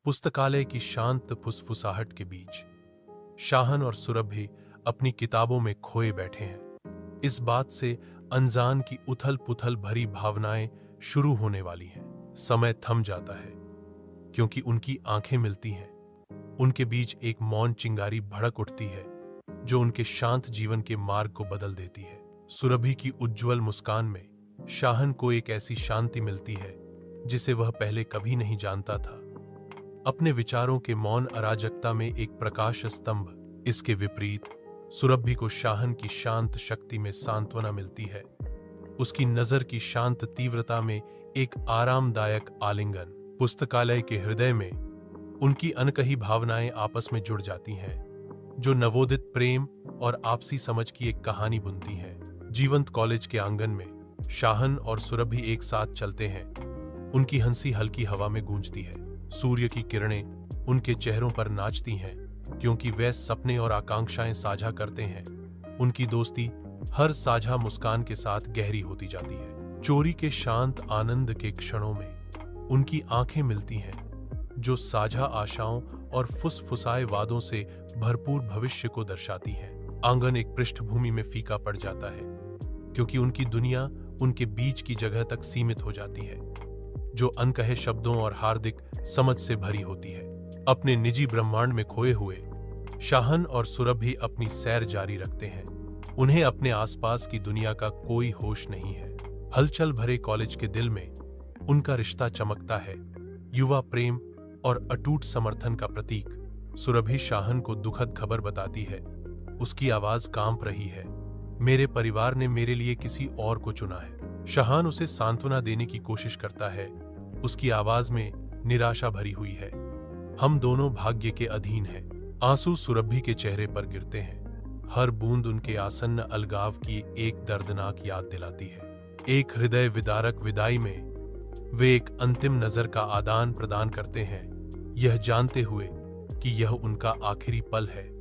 पुस्तकालय की शांत फुसफुसाहट के बीच शाहन और सुरभि अपनी किताबों में खोए बैठे हैं। इस बात से अनजान की उथल पुथल भरी भावनाएं शुरू होने वाली हैं। समय थम जाता है क्योंकि उनकी आंखें मिलती हैं। उनके बीच एक मौन चिंगारी भड़क उठती है जो उनके शांत जीवन के मार्ग को बदल देती है। सुरभि की उज्जवल मुस्कान में शाहन को एक ऐसी शांति मिलती है जिसे वह पहले कभी नहीं जानता था। अपने विचारों के मौन अराजकता में एक प्रकाश स्तंभ। इसके विपरीत सुरभि को शाहन की शांत शक्ति में सांत्वना मिलती है। उसकी नजर की शांत तीव्रता में एक आरामदायक आलिंगन। पुस्तकालय के हृदय में उनकी अनकही भावनाएं आपस में जुड़ जाती हैं, जो नवोदित प्रेम और आपसी समझ की एक कहानी बुनती हैं। जीवंत कॉलेज के आंगन में शाहन और सुरभि एक साथ चलते हैं। उनकी हंसी हल्की हवा में गूंजती है। सूर्य की किरणें उनके चेहरों पर नाचती हैं क्योंकि वे सपने और आकांक्षाएं साझा करते हैं। उनकी दोस्ती हर साझा मुस्कान के साथ गहरी होती जाती है। चोरी के शांत आनंद के क्षणों में उनकी आंखें मिलती हैं जो साझा आशाओं और फुसफुसाए वादों से भरपूर भविष्य को दर्शाती हैं। आंगन एक पृष्ठभूमि में फीका पड़ जाता है क्योंकि उनकी दुनिया उनके बीच की जगह तक सीमित हो जाती है, जो अनकहे शब्दों और हार्दिक समझ से भरी होती है। अपने निजी ब्रह्मांड में खोए हुए शाहन और सुरभि अपनी सैर जारी रखते हैं। उन्हें अपने आसपास की दुनिया का कोई होश नहीं है। हलचल भरे कॉलेज के दिल में उनका रिश्ता चमकता है, युवा प्रेम और अटूट समर्थन का प्रतीक। सुरभि शाहन को दुखद खबर बताती है। उसकी आवाज कांप रही है, मेरे परिवार ने मेरे लिए किसी और को चुना है। शाहन उसे सांत्वना देने की कोशिश करता है। उसकी आवाज में निराशा भरी हुई है। हम दोनों भाग्य के अधीन हैं। आंसू सुरभि के चेहरे पर गिरते हैं। हर बूंद उनके आसन्न अलगाव की एक दर्दनाक याद दिलाती है। एक हृदय विदारक विदाई में वे एक अंतिम नजर का आदान प्रदान करते हैं, यह जानते हुए कि यह उनका आखिरी पल है।